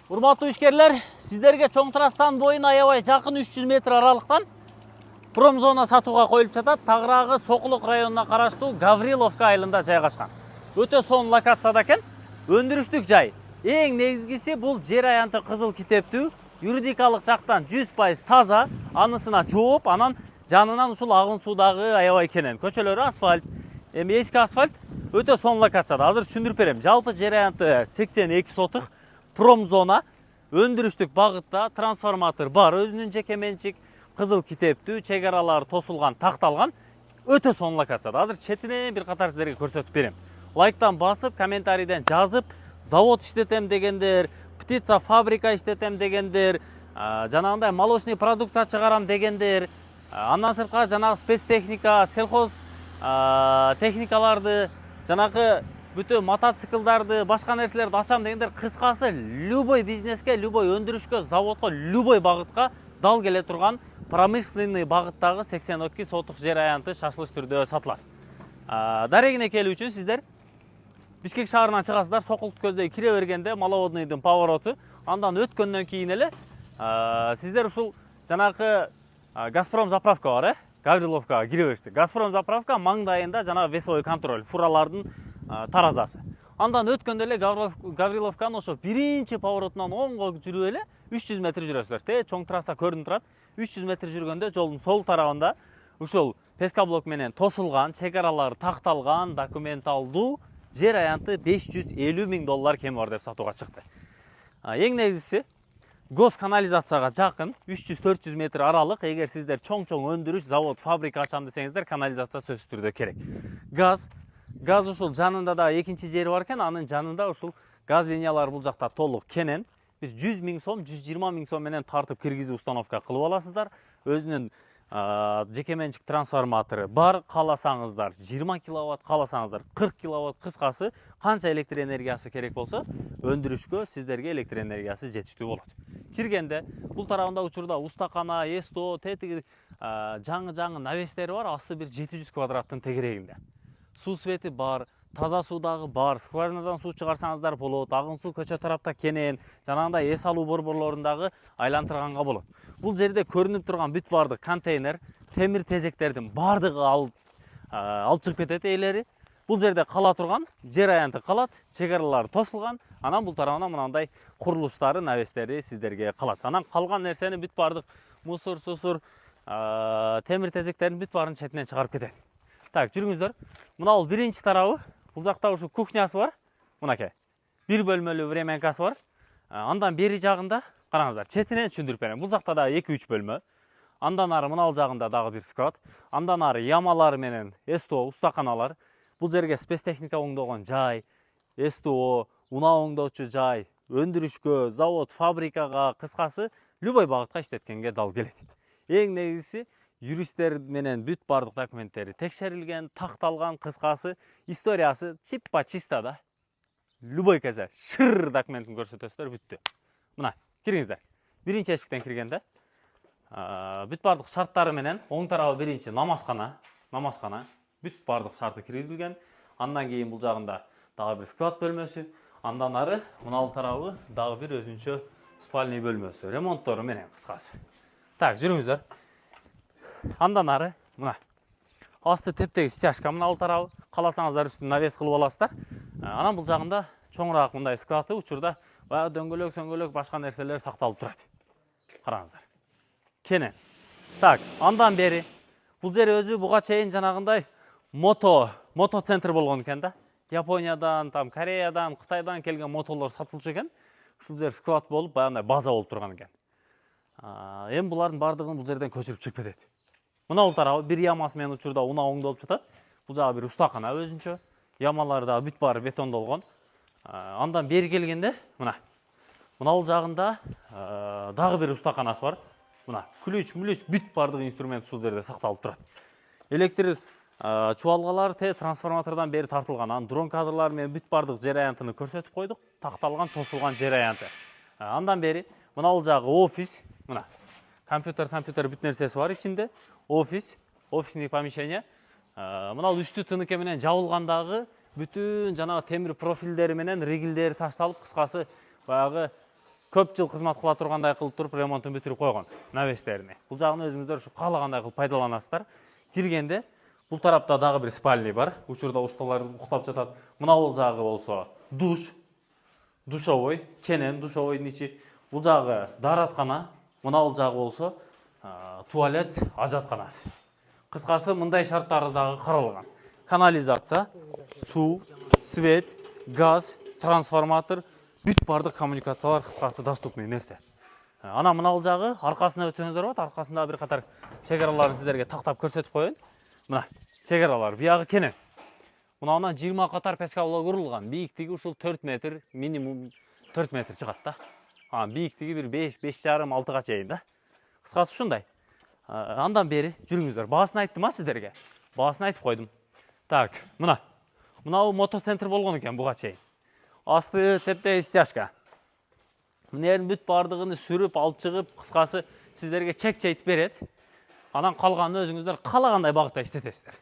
Урматтуу ишкерлер, сиздерге чоң трассанын боюна аябай жакын 300 метр аралыктан промзона сатууга коюлуп жатат. Тагыраагы Сокулук районуна караштуу Гавриловка айылында жайгашкан. Өтө сонун локацияда экен. Өндүрүштүк жай. Эң негизгиси бул жер аянты кызыл китептүү, юридикалык жактан 100% таза, анысына жооп, анан жанынан ушул агын суудагы аябай кенен. Көчөлөрү асфальт, эми эски асфальт, өтө сонун локацияда. Азыр түшүндүрүп берем. Жалпы жер аянты 82 сотук промзона, өндүрүштүк багытта, трансформатор бар, өзүнүн жеке менчик, кызыл китептүү, чек аралары тосулган, такталган, өтө сонун локацияда. Азыр четинен бир катар сиздерге көрсөтүп берем. Лайктан басып, комментарийден жазып, завод иштетем дегендер, птица фабрика иштетем дегендер, жанагындай молочный продукция чыгарам дегендер, андан сырткары жанагы спецтехника, сельхоз техникаларды, жанагы бүтө мотоциклдарды, башка нерселерди ачам дегендер, кыскасы любой бизнеске, любой өндүрүшкө, заводко, любой багытка дал келе турган промышленный багыттагы 82 сотук жер аянты шашылыш түрдө сатылат. Дарегине келүү үчүн сиздер Бишкек шаарынан чыгасыздар, Сокулук көздөй кире бергенде Маловодныйдын повороту, андан өткөндөн кийин эле сиздер ушул жанагы Газпром заправка бар, Гавриловкага кире беришти. Газпром заправка маңдайында жанагы весовой контроль, фуралардын таразасы. Андан өткөндө эле Гавриловканын ошо биринчи поворотунан оңго жүрүп эле 300 метр жүрөсүздөр. Чоң трасса көрүнүп турат. 300 метр жүргөндө жолдун сол тарабында ушул пескаблок менен тосулган, чек аралары такталган, документалдуу жер аянты $550 000 кеми бар деп сатууга чыкты. Эң негизгиси гос канализацияга жакын 300-400 метр аралык. Эгер сиздер чоң-чоң өндүрүш, завод, фабрика ачам десеңиздер, канализация сөзсүз түрдө керек. Газ ушул жанында да экинчи жери бар экен, анын жанында ушул газ линиялары бул жакта толук кенен. Биз 100 000 сом, 120 000 сом менен тартып киргизип установка кылып аласыздар. Өзүнүн жеке менчик трансформатору бар, кааласаңыздар 20 киловатт, кааласаңыздар 40 киловатт, кыскасы канча электр энергиясы керек болсо, өндүрүшкө сиздерге электр энергиясы жетиштүү болот. Киргенде бул тарабында учурда устакана, эсто, тетиги жаңы навестери бар, асты бир 700 квадраттын тегерегинде. Суу свети бар, таза суудагы бар, скважинадан суу чыгарсаңыздар болот, агын суу көчө тарапта кенен, жанагындай эс алуу борборлорундагы айлантырганга болот. Бул жерде көрүнүп турган бүт бардык контейнер, темир тезектердин бардыгы алып чыгып кетет ээлери. Бул жерде кала турган, жер аянты калат, чек аралары тосулган, анан бул тарабынан мынандай курулуштары, навестери сиздерге калат. Анан калган нерсени бүт бардык мусор, темир тезектердин бүт баарын четинен чыгарып кетет. Так, жүрүңүздөр. Мына бул биринчи тарабы. Бул жакта ушу кухнясы бар. Мынакей. Бир бөлмөлүү времянкасы бар. Андан бери жагында караңыздар, четинен түшүндүрүп берем. Бул жакта да 2-3 бөлмө. Андан ары мына бул жагында дагы бир склад. Андан ары ямалар менен СТО, устаканалар. Бул жерге спецтехника оңдогон жай, СТО, унаа оңдоочу жай, өндүрүшкө, завод, фабрикага, кыскасы любой багытка иштеткенге дал келет. Эң негизгиси юристтер менен бүт бардык документтери текшерилген, такталган, кыскасы историясы чиппа чиста да. Любой кезде шыр документин көрсөтөсүздөр, бүттү. Мына, кириңиздер. Биринчи эшиктен киргенде бүт бардык шарттары менен оң тарабы биринчи намазкана, бүт бардык шарты киргизилген. Андан кийин бул жагында дагы бир склад бөлмөсү, андан ары мына бул тарабы дагы бир өзүнчө спальный бөлмөсү, ремонттору менен кыскасы. Так, жүрүңүздөр. Андан ары мына асты тептеги стяжка, мына бул тарабы, кааласаңыздар үстүн навес кылып аласыздар. Анан бул жагында чоңураак мындай склады, учурда баягы дөңгөлөк башка нерселер сакталып турат. Караңыздар. Кенен. Так, андан бери бул жер өзү буга чейин жанагындай мотоцентр болгон экен да. Япониядан, Кореядан, Кытайдан келген мотолор сатылчу экен. Ушул жер склад болуп, баягындай база болуп турган экен. Эми булардын бардыгын бул жерден көчүрүп чыгып кетет. Мына бул тарабы бир ямасы менен учурда унаа оңдолуп жатат. Бул жагы бир устакана өзүнчө. Ямалары да бүт баары бетондолгон. Андан бери келгенде мына бул жагында дагы бир устаканасы бар. Мына күлүч бүт бардык инструмент ушул жерде сакталып турат. Электр чубалгалар трансформатордон бери тартылган. Анан дрон кадрлары менен бүт бардык жер аянтыны көрсөтүп койдук. Такталган, тосулган жер аянты. Андан бери мына бул жагы офис. Мына компьютер бүт нерсеси бар ичинде. Офисный помещение. Мына үстү тыныке менен жабылгандагы бүтүн жанагы темир профилдери менен ригилдери ташталып, кыскасы баягы көп жыл кызмат кыла тургандай кылып туруп ремонтун бүтүрүп койгон навестерине. Бул жагын өзүңүздөр ушу каалагандай кылып пайдаланасыздар. Киргенде бул тарапта дагы бир спальный бар. Учурда усталар уктап жатат. Мына бул жагы болсо душ, душовой, кенен душовойдун ичи. Бул жагы даараткана, мына бул жагы болсо туалет, ажатканасы. Кыскасы мындай шарттары дагы каралган. Канализация, суу, свет, газ, трансформатор, бүт бардык коммуникациялар кыскасы доступный нерсе. Ана мына бул жагы аркасына өтсөңүздөр болот. Аркасында бир катар чегараларын сиздерге тактап көрсөтүп коеюн. Мына чегаралар, биягы кенен. Мына 20 катар пескабло курулган. Бийиктиги ушул 4 метр, минимум 4 метр чыгат да. Бийиктиги бир 5,5-6га чейин да. Кыскасы ушундай. Андан бери жүрүңүздөр. Баасын айттым сиздерге. Баасын айтып койдум. Так, мына бул мотоцентр болгон экен буга чейин. Асты тепте стяжка. Мынерин бүт бардыгын сүрүп алып чыгып, кыскасы сиздерге чек чейтип берет. Анан калганын өзүңүздөр каалагандай багытта иштетесиздер.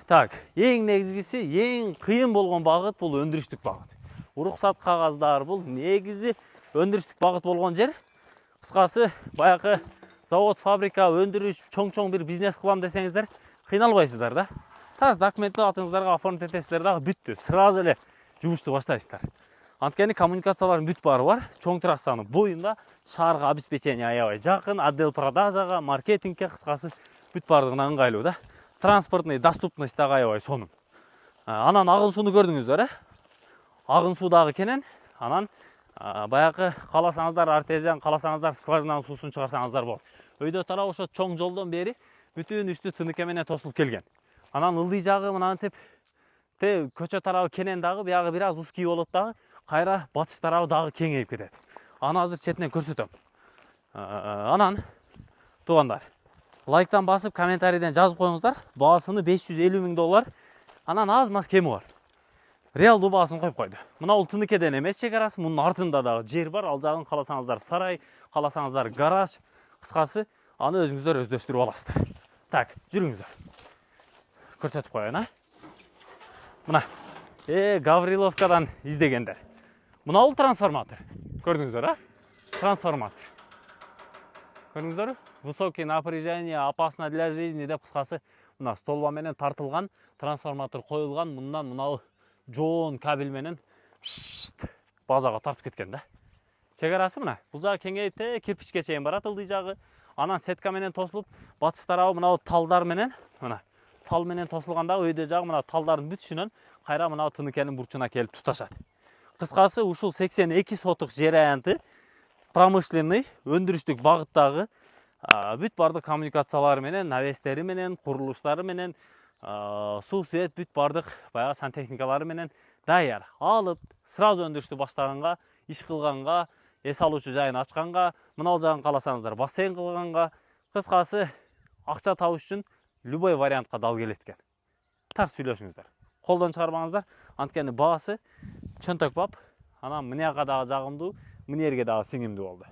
Так, эң негизгиси, эң кыйын болгон багыт бул өндүрүштүк багыт. Уруксат кагаздар бул негизи өндүрүштүк багыт болгон жер. Кыскасы баягы завод, фабрика, өндүрүш, чоң бир бизнес кылам десеңиздер, кыйналбайсыздар да. Тарс документти атыңыздарга оформить этесиздер дагы бүттү. Сразу эле жумушту баштайсыздар. Анткени коммуникациялардын бүт баары бар. Чоң трассанын боюнда, шаарга обеспечение аябай жакын, отдел продажага, маркетингке, кыскасы бүт бардыгына ыңгайлуу да. Транспортный доступность дагы аябай сонун. Анан агын сууну көрдүңүздөр, агын суу дагы кенен. Анан баягы кааласаңыздар артезиан, кааласаңыздар скважинаның суусун чыгарсаңыздар болот. Өйдө тарап ошо чоң жолдон бери бүтүн үстү тыныке менен тосулуп келген. Анан ылдый жагы мынантип көчө тарабы кенен дагы биягы бир аз узкий болот дагы, кайра батыш тарабы дагы кеңейип кетет. Аны азыр четинен көрсөтөм. Анан туугандар, лайктан басып, комментарийден жазып коюңуздар. Баасыны $550,000. Анан аз мас кеми бар. Реалдуу баасын коюп койду. Мына бул тыныкеден эмес чегарасы, мунун артында дагы жер бар. Ал жагын кааласаңыздар сарай, кааласаңыздар гараж, кыскасы аны өзүңүздөр өздөштүрүп аласыздар. Так, жүрүңүздөр. Көрсөтүп коеюн, Мына, Гавриловкадан издегендер. Мына бул трансформатор. Көрдүңүздөр, Трансформатор. Көрдүңүздөр? Высокие напряжения, опасно для жизни деп кыскасы мына столба менен тартылган трансформатор коюлган. Мындан мына жоон кабель менен базага тартып кеткен да. Чегарасы мына. Бул жагы кеңейип кирпичке чейин барат ылдый жагы. Анан сетка менен тосулуп, батыш тарабы мына талдар менен, мына тал менен тосулганда өйдө жагы мына талдардын бүтүшүнөн кайра мына тыныкенин бурчуна келип туташат. Кыскасы ушул 82 сотук жер аянты промышленный өндүрүштүк багыттагы бүт бардык коммуникациялары менен, навестери менен, курулуштары менен, суу, свет, бүт бардык баягы сантехникалары менен даяр. Алып, сразу өндүрүштү баштаганга, иш кылганга, эс алуучу жайын ачканга, мына бул жагын кааласаңыздар бассейн кылганга, кыскасы акча табыш үчүн любой вариантка дал келет экен. Тарс сүйлөшүңүздөр. Колдон чыгарбаңыздар. Анткени баасы чөнтөк бап, анан мынияка дагы жагымдуу, мынерге дагы сиңимдүү болду.